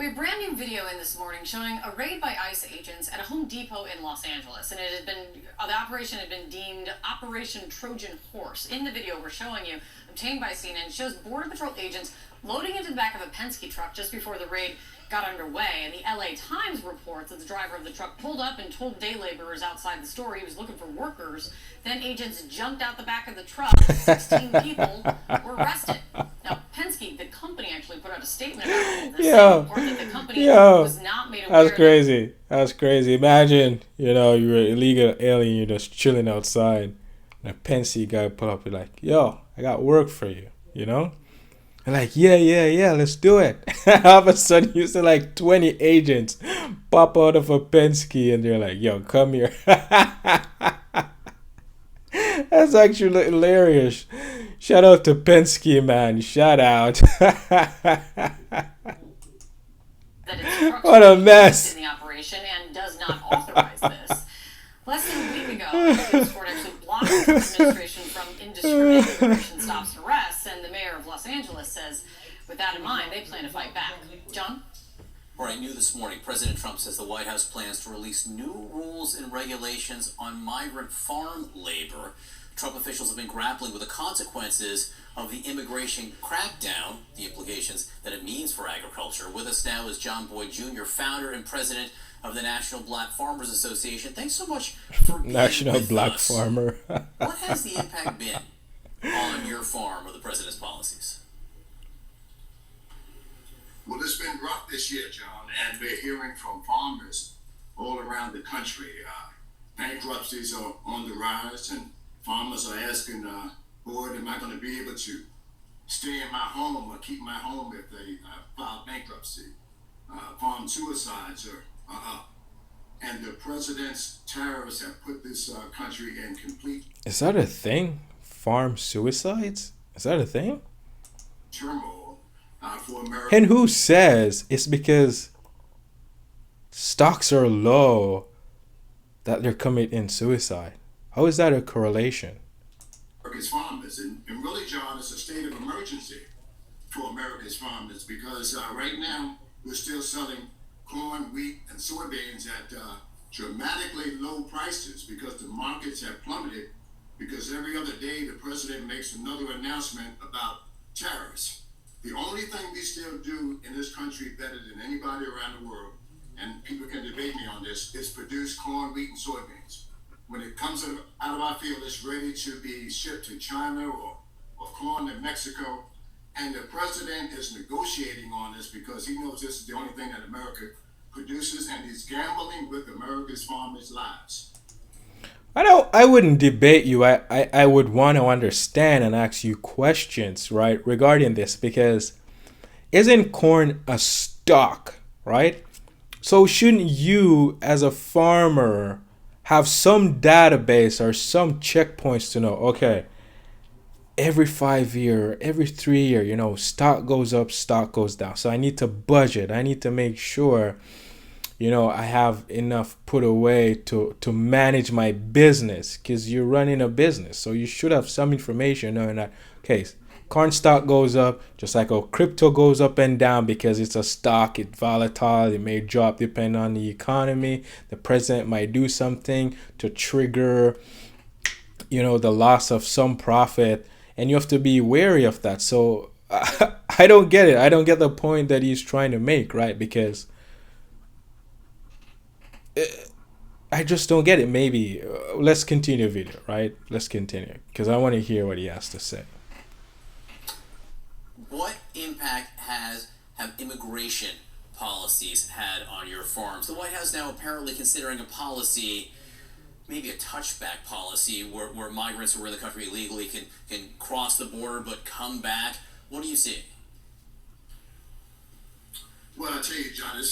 We have a brand new video in this morning showing a raid by ICE agents at a Home Depot in Los Angeles, and the operation had been deemed Operation Trojan Horse. In the video we're showing you, obtained by CNN, shows Border Patrol agents loading into the back of a Penske truck just before the raid got underway. And the LA Times reports that the driver of the truck pulled up and told day laborers outside the store he was looking for workers. Then agents jumped out the back of the truck. 16 people were arrested. Now, Penske, the company, actually put out a statement about all this, saying that the company was not made aware. That's crazy. That's crazy. Imagine, you're an illegal alien, you're just chilling outside, and a Penske guy pull up, you're like, yo, I got work for you, And like, yeah, let's do it. All of a sudden, you see like 20 agents pop out of a Penske, and they're like, yo, come here. That's actually hilarious. Shout out to Penske, man. Shout out. What a mess. In the operation and does not authorize this. Less than a week ago, the court actually blocked the administration from indiscriminate immigration stops and arrests, and the mayor of Los Angeles says, with that in mind, they plan to fight back. John? All right, new this morning, President Trump says the White House plans to release new rules and regulations on migrant farm labor. Trump officials have been grappling with the consequences of the immigration crackdown, the implications that it means for agriculture. With us now is John Boyd Jr., founder and president of the National Black Farmers Association. Thanks so much for being National with Black us. Farmer. What has the impact been on your farm of the president's policies? Well, it's been rough this year, John, and we're hearing from farmers all around the country. Bankruptcies are on the rise, and farmers are asking, Boyd, am I going to be able to stay in my home or keep my home if they file bankruptcy? Farm suicides are up. And the president's tariffs have put this country in complete... Is that a thing? Farm suicides? Is that a thing? ...turmoil for America. And who says it's because stocks are low that they're committing suicide? How is that a correlation? America's farmers, and really, John, it's a state of emergency for America's farmers because right now we're still selling corn, wheat, and soybeans at dramatically low prices because the markets have plummeted. Because every other day the president makes another announcement about tariffs. The only thing we still do in this country better than anybody around the world, and people can debate me on this, is produce corn, wheat, and soybeans. When it comes out of our field, it's ready to be shipped to China or corn to Mexico. And the president is negotiating on this because he knows this is the only thing that America produces, and he's gambling with America's farmers' lives. I wouldn't debate you. I would want to understand and ask you questions, right, regarding this, because isn't corn a stock, right? So shouldn't you as a farmer have some database or some checkpoints to know, okay, every 5 year, every 3 year, stock goes up, stock goes down. So I need to budget. I need to make sure, I have enough put away to manage my business, because you're running a business. So you should have some information knowing that, okay, corn stock goes up, just like crypto goes up and down because it's a stock, it's volatile, it may drop depending on the economy. The president might do something to trigger, the loss of some profit, and you have to be wary of that. So I don't get it. I don't get the point that he's trying to make, right? Because I just don't get it. Maybe let's continue the video, right? Let's continue because I want to hear what he has to say. What impact have immigration policies had on your farms? The White House now apparently considering a policy, maybe a touchback policy, where migrants who are in the country illegally can cross the border but come back. What do you see? Well, I tell you, John,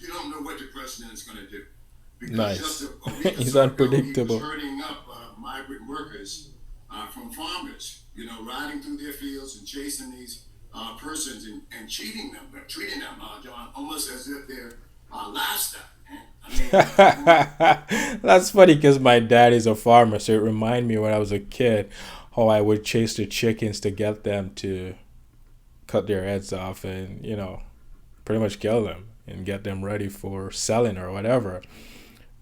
you don't know what the president is going to do. Because Nice. just a week or He's so ago, unpredictable. He was herding up migrant workers from farmers, riding through their fields and chasing these persons and treating them, John, almost as if they're livestock. That's funny because my dad is a farmer, so it reminded me when I was a kid how I would chase the chickens to get them to cut their heads off and pretty much kill them and get them ready for selling or whatever.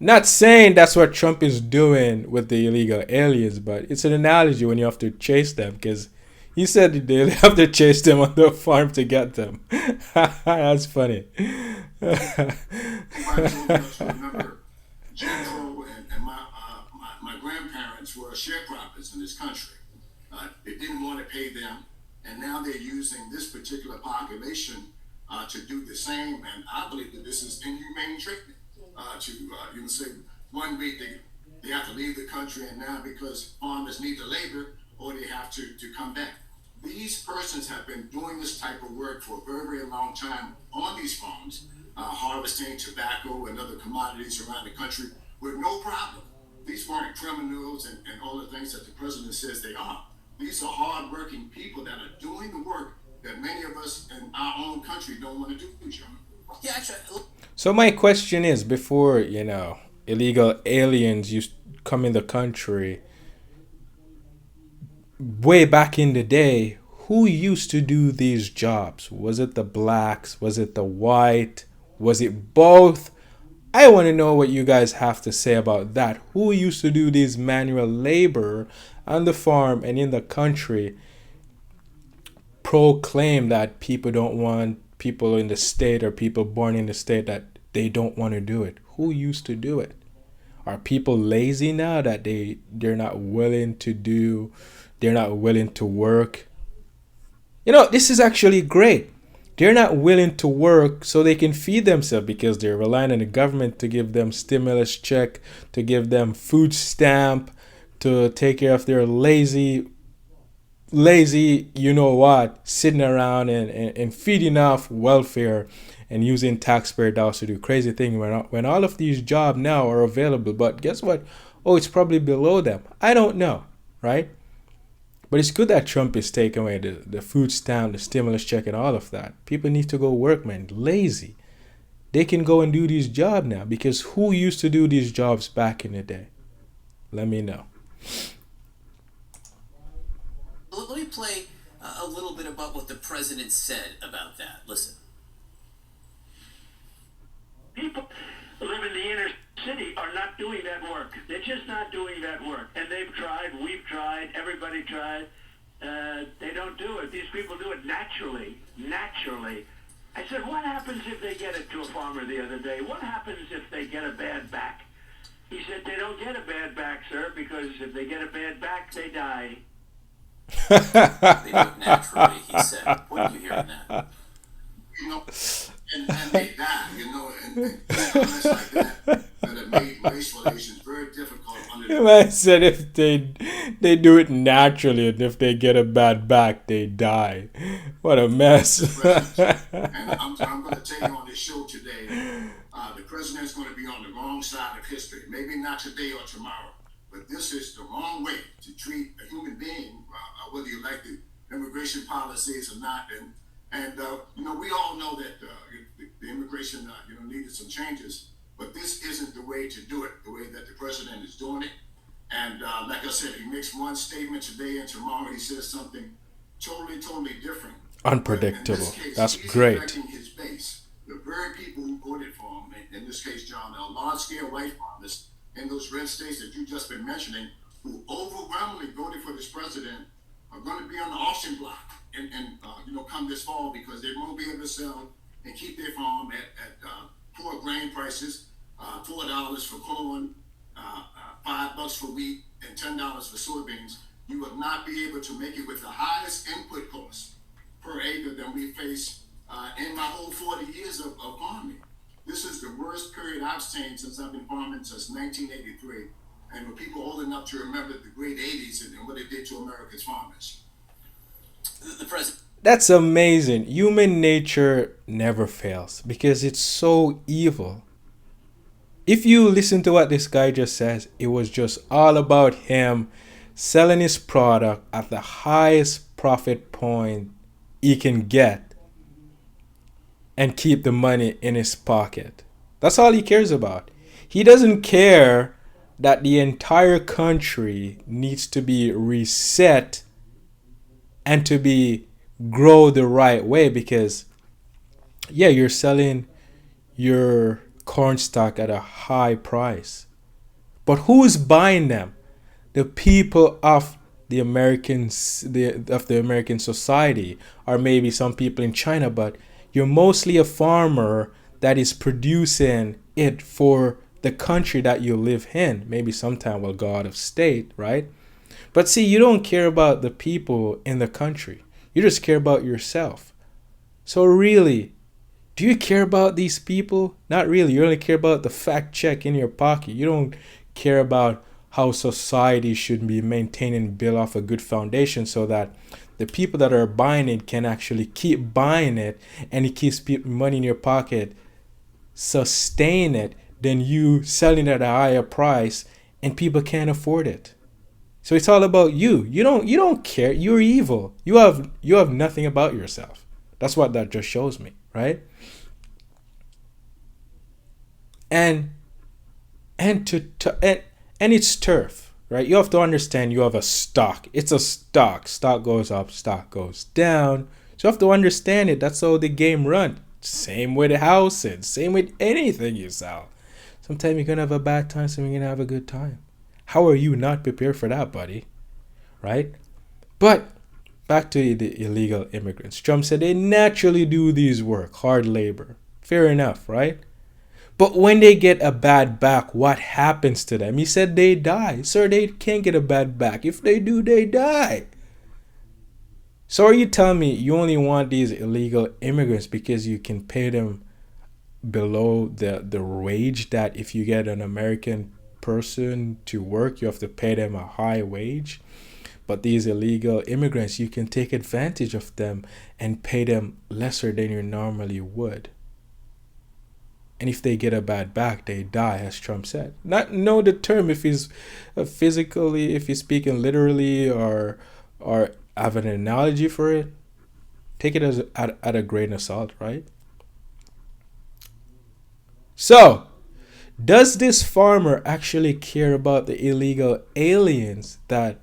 Not saying that's what Trump is doing with the illegal aliens, but it's an analogy when you have to chase them, because he said they have to chase them on the farm to get them. That's funny. Remember, Jim Crow and my grandparents were sharecroppers in this country. They didn't want to pay them, and now they're using this particular population to do the same. And I believe that this is inhumane treatment. You can say 1 week they have to leave the country, and now because farmers need the labor, or they have to come back. These persons have been doing this type of work for a very, very long time on these farms, harvesting tobacco and other commodities around the country with no problem. These weren't criminals and all the things that the president says they are. These are hard-working people that are doing the work that many of us in our own country don't want to do, John. Yeah, actually. So my question is, before, illegal aliens used to come in the country, way back in the day, who used to do these jobs? Was it the blacks? Was it the white? Was it both? I want to know what you guys have to say about that. Who used to do this manual labor on the farm and in the country? Proclaim that people don't want people in the state, or people born in the state, that they don't want to do it. Who used to do it? Are people lazy now that they're not willing to do, they're not willing to work? This is actually great. They're not willing to work so they can feed themselves, because they're relying on the government to give them stimulus check, to give them food stamp, to take care of their lazy, sitting around and feeding off welfare and using taxpayer dollars to do crazy things when all of these jobs now are available. But guess what? Oh, it's probably below them. I don't know, right? But it's good that Trump is taking away the food stamp, the stimulus check, and all of that. People need to go work, man. Lazy. They can go and do these jobs now, because who used to do these jobs back in the day? Let me know. Let me play a little bit about what the president said about that. Listen. People who live in the inner city are not doing that work. They're just not doing that work. And they've tried, we've tried, everybody tried. They don't do it. These people do it naturally. Naturally. I said, what happens if they get it to a farmer the other day? What happens if they get a bad back? He said, they don't get a bad back, sir, because if they get a bad back, they die. They do it naturally, he said. What are you hearing that? And they die, and comments like that have made race relations very difficult under the I said if they do it naturally, and if they get a bad back, they die. What a mess. And I'm going to tell you on this show today, the president's going to be on the wrong side of history. Maybe not today or tomorrow, but this is the wrong way to treat a human being, whether you like the immigration policies or not. And we all know that the immigration, needed some changes, but this isn't the way to do it, the way that the president is doing it. And like I said, he makes one statement today, and tomorrow he says something totally different. Unpredictable. Case, That's he's great. affecting his base, the very people who voted for him. In this case, John, large-scale white farmers in those red states that you've just been mentioning, who overwhelmingly voted for this president, are going to be on the auction block and come this fall, because they won't be able to sell and keep their farm at poor grain prices, $4 for corn, $5 for wheat, and $10 for soybeans. You will not be able to make it with the highest input costs per acre than we face in my whole 40 years of farming. This is the worst period I've seen since I've been farming since 1983. And when people old enough to remember the great 80s and what it did to America's farmers. The president. That's amazing. Human nature never fails, because it's so evil. If you listen to what this guy just says, it was just all about him selling his product at the highest profit point he can get and keep the money in his pocket. That's all he cares about. He doesn't care that the entire country needs to be reset and to be grow the right way, because yeah, you're selling your corn stock at a high price. But who's buying them? The people of the American society, or maybe some people in China, but you're mostly a farmer that is producing it for the country that you live in. Maybe sometime will go out of state, right? But see, you don't care about the people in the country. You just care about yourself. So really, do you care about these people? Not really. You only care about the fact check in your pocket. You don't care about how society should be maintained and built off a good foundation so that the people that are buying it can actually keep buying it and it keeps money in your pocket, sustain it, than you selling at a higher price and people can't afford it. So it's all about you. You don't care. You're evil. You have nothing about yourself. That's what that just shows me, right? And and it's turf, right? You have to understand you have a stock. It's a stock. Stock goes up, stock goes down. So you have to understand it. That's how the game runs. Same with housing, same with anything you sell. Sometimes you're gonna have a bad time, sometimes you're gonna have a good time. How are you not prepared for that, buddy? Right? But back to the illegal immigrants. Trump said they naturally do these work, hard labor. Fair enough, right? But when they get a bad back, what happens to them? He said they die. Sir, they can't get a bad back. If they do, they die. So are you telling me you only want these illegal immigrants because you can pay them below the wage that if you get an American person to work, you have to pay them a high wage? But these illegal immigrants, you can take advantage of them and pay them lesser than you normally would. And if they get a bad back, they die, as Trump said. Not know the term if he's physically, if he's speaking literally, or have an analogy for it. Take it as at a grain of salt, right? So, does this farmer actually care about the illegal aliens that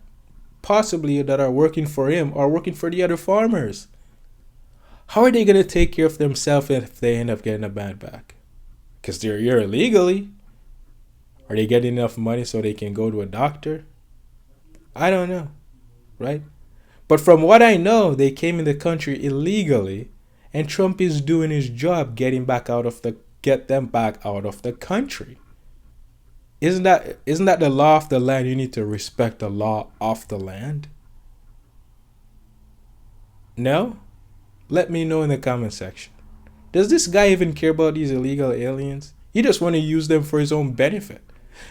possibly that are working for him or working for the other farmers? How are they going to take care of themselves if they end up getting a bad back? Because they're here illegally. Are they getting enough money so they can go to a doctor? I don't know, right? But from what I know, they came in the country illegally, and Trump is doing his job get them back out of the country. Isn't that the law of the land? You need to respect the law of the land. No? Let me know in the comment section. Does this guy even care about these illegal aliens? He just want to use them for his own benefit.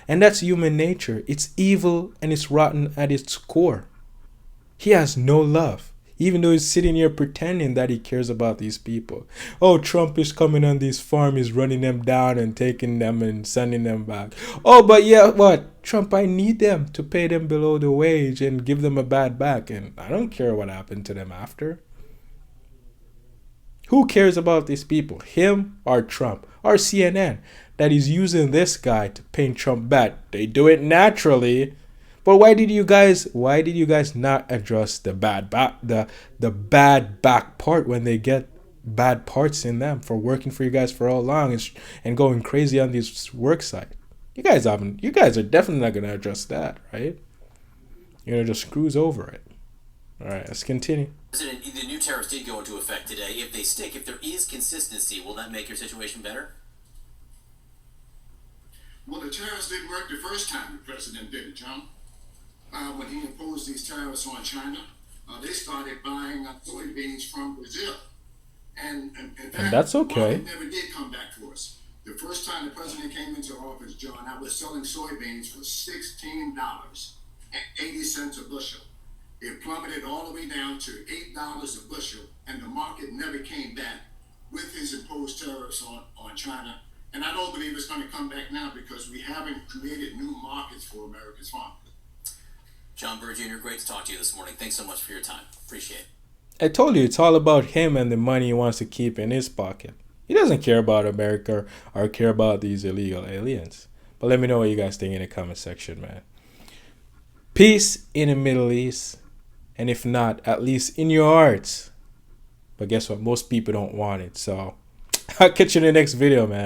And that's human nature. It's evil and it's rotten at its core. He has no love, even though he's sitting here pretending that he cares about these people. Oh, Trump is coming on these farms, he's running them down and taking them and sending them back. Oh, but yeah, what? Trump, I need them to pay them below the wage and give them a bad back. And I don't care what happened to them after. Who cares about these people? Him or Trump or CNN that is using this guy to paint Trump bad? They do it naturally. But why did you guys not address the bad back part when they get bad parts in them for working for you guys for all long and going crazy on this work site? You guys are definitely not gonna address that, right? You're gonna just cruise over it. All right, let's continue. President, the new tariffs did go into effect today. If they stick, if there is consistency, will that make your situation better? Well, the tariffs didn't work the first time the president did it, John. When he imposed these tariffs on China, they started buying soybeans from Brazil. And in fact, that's okay. It never did come back for us. The first time the president came into office, John, I was selling soybeans for $16.80 a bushel. It plummeted all the way down to $8 a bushel, and the market never came back with his imposed tariffs on China. And I don't believe it's going to come back now because we haven't created new markets for America's farmers. John Burr Jr., great to talk to you this morning. Thanks so much for your time. Appreciate it. I told you it's all about him and the money he wants to keep in his pocket. He doesn't care about America or care about these illegal aliens. But let me know what you guys think in the comment section, man. Peace in the Middle East. And if not, at least in your hearts. But guess what? Most people don't want it. So I'll catch you in the next video, man.